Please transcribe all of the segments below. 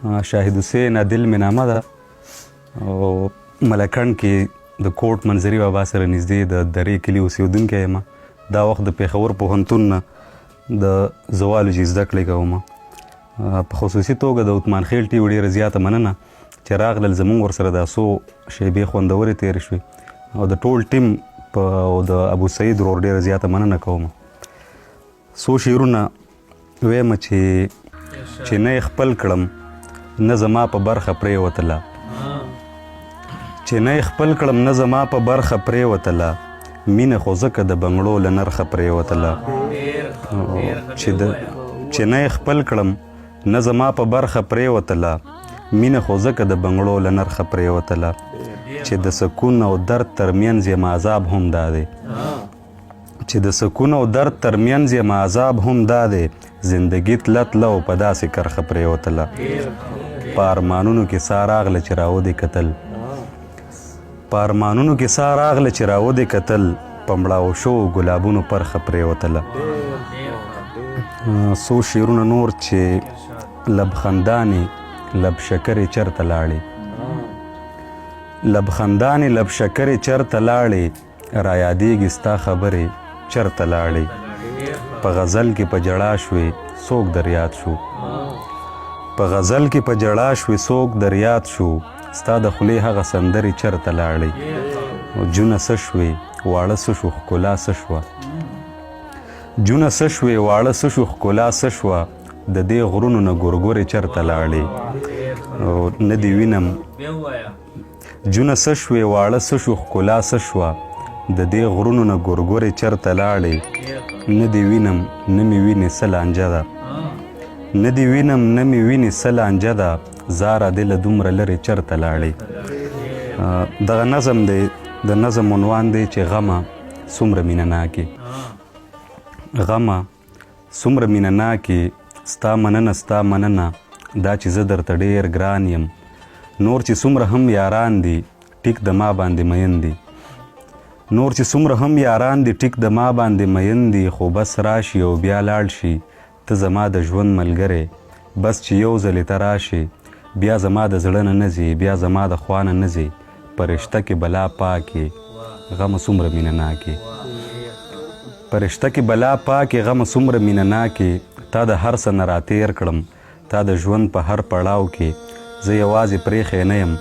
شاهد حسین عادل مې نامه ده او ملکنډ کې د کوټ منظري بابا سره نږدې د درې کلي اوسېدونکی یم. دا وخت د پېښور پوهنتون نه د زوالوجي زده کړې کوم. په خصوصي توګه د عثمان خیل ټي ډېره زیاته مننه چې راغلل، زموږ ورسره دا څو شیبې خوندورې تېرې شوې او د ټول ټیم او د ابو سعید ورور ډېره زیاته مننه کوم. څو شعرونه ویم چې نه یې خپل کړم نه زما په برخه پرېوتله، چې نه یې خپل کړم نه زما په برخه پرېوتله، مینه خو ځکه د بنګړو له نرخه پرېوتله. چې نه یې خپل کړم نه زما په برخه پرېوتله، مینه خو ځکه د بنګړو له نرخه پرېوتله، چې د سکون او درد ترمنځ یم عذاب هم دا دی، چې د سکون او درد ترمنځ یم عذاب هم دا دی، زندګي تله تله او په داسې کرښه پرېوتله، په ارمانونو کې سا راغله چې راودې کتل، په ارمانونو کې سا راغله چې راودې کتل، په مړاو شوو ګلابونو پرخه پرېوتله. څو شعرونه نور چې لب خندانې لب شکرې چرته لاړې، لب خندانې لب شکرې چرته لاړې، را یادېږي ستا خبرې چرته لاړې، په غزل کې په ژړا شوې څوک در یاد شو، په غزل کې په ژړا شوې څوک در یاد شو، ستا د خولې هغه سندرې چرته لاړې، جونه څه شوې واړه څه شو ښکلا څه شوه، جونه څه شوې واړه څه شو ښکلا څه شوه، د دې غرونو نه ګورګورې چرته لاړې، نه دې وینم جونه څه شوې واړه څه شو ښکلا څه شوه، د دې غرونو نه ګورګورې چرته لاړې، نه دې وینم نه مې وینې څه لانجه ده، نه دې وینم نه مې وینې څه لانجه ده، زاره دې له دومره لرې چرته لاړې. دغه نظم دی، د نظم عنوان دی چې غمه څومره مینه ناکې، غمه څومره مینه ناکې، ستا مننه ستا مننه دا چې زه درته ډېر ګران یم، نور چې څومره هم یاران دي ټیک د ما باندې مین دي، نور چې څومره هم یاران دي ټیک د ما باندې مین دي، خو بس راشي او بیا لاړ شي ته زما د ژوند ملګری، بس چې یو ځلې ته راشي بیا زما د زړه نه نه ځي، بیا زما د خوا نه نه ځي، په رشته کې بلا پاکې غمه څومره مینه ناکې، په رشته کې بلا پاکې غمه څومره مینه ناکې، تا د هر څه نه راتېر کړم، تا د ژوند په هر پړاو کې زه یوازې پرېښی نه یم،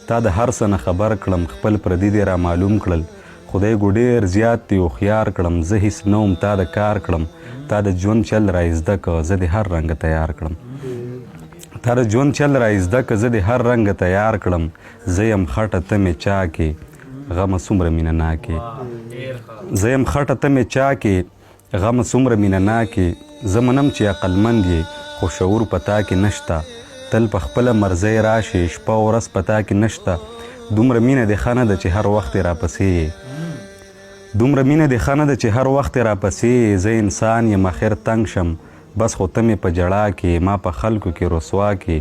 تا د هر څه نه خبر کړم، خپل پردي دې را معلوم کړل، خدای ګو ډېر زیات دې هوښیار کړم، زه هیڅ نه وم تا د کار کړم، تا د ژوند چل را زده که زه دې هر رنګه تیار کړم، تا د ژوند چل را زده که زه دې هر رنګه تیار کړم، زه یم خټه ته مې چا کې غمه څومره مینه ناکې، زه یم خټه ته مې چا کې غمه څومره مینه ناکې، زه منم چې عقلمند یې خو شعور په تا کې نشته، تل په خپله مرضۍ راشې شپه او ورځ په تا کې نشته، دومره مینه دې ښه نه ده چې هر وخت یې راپسې یې، دومره مینه دې ښه نه ده چې هر وخت یې راپسې یې، زه انسان یم اخر تنګ شم، بس خو ته مې په ژړا کې ما په خلکو کې رسوا کې،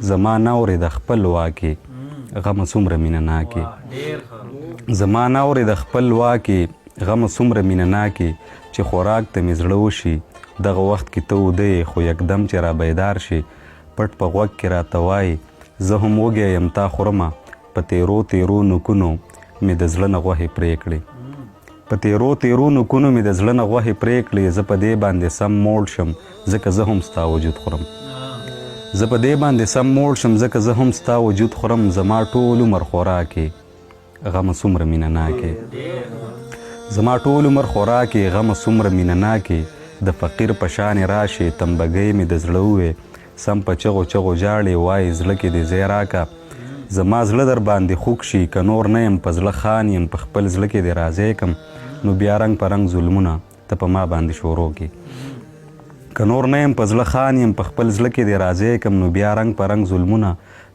زما نه اورېده خپل واکې غمه څومره مینه ناکې، زما نه اورېده خپل واکې غمه څومره مینه ناکې، چې خوراک ته مې زړه وشي دغه وخت کې ته وده یې، خو یکدم چې را بیدار شي پټ په غوږ کې راته وایي زه هم وږی یم تا خورمه، په تیرو تیرو نوکونو مې د زړه نه غوښې پرې کړې، په تیرو تیرو نوکونو مې د زړه نه غوښې پرې کړې، زه په دې باندې سم موړ شم ځکه زه هم ستا وجود خورم، زه په دې باندې سم موړ شم ځکه زه هم ستا وجود خورم، زما ټول عمر خوراکې غمه څومره مینه ناکې، زما ټول عمر خوراکې غمه څومره مینه ناکې، د فقیر په شانې راشې تنبګۍ مې د زړه ووې، سم په چغو چغو ژاړې وایې زړه کې دې ځای راکه، زما زړه در باندې خوږ شي که نور نه یم په زړه خان یم، په خپل زړه کې دې راځی کم نو بیا رنګ په رنګ ظلمونه ته په ما باندې شروع کې، که نور نه یم په زړه خان یم په خپل زړه کې دې راځی کم نو بیا رنګ په رنګ ظلمونه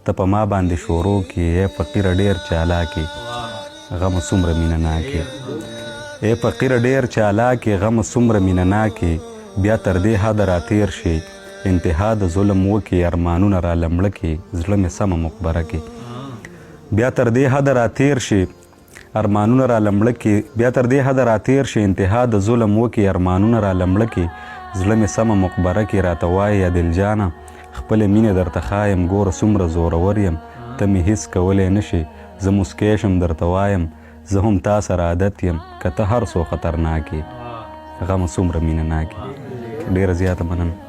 ته په ما باندې شروع کې، ای فقیره ډېر چالاکې غمه څومره مینه ناکې، ای فقیره ډېر چالاکې غمه څومره مینه ناکې، بیا تر دې حده راتېر شي انتها د ظلم وکې، ارمانونه را لمړه کې زړه مې سمه مقبره کې، بیا تر دې حده راتېر شي ارمانونه را لمړه کې، بیا تر دې حده راتېر شي انتها د ظلم وکې، ارمانونه را لمړه کې زړه مې سمه مقبره کې، راته وایي عادل جانه خپلې مینې درته ښایم ګوره څومره زورور یم ته مې هېڅ کولی نه شې زه موسکی شم درته وایم زه هم تا سره عادت یم که ته هر څو خطرناک یې غمه څومره مینه ناک یې ډېره زیاته مننه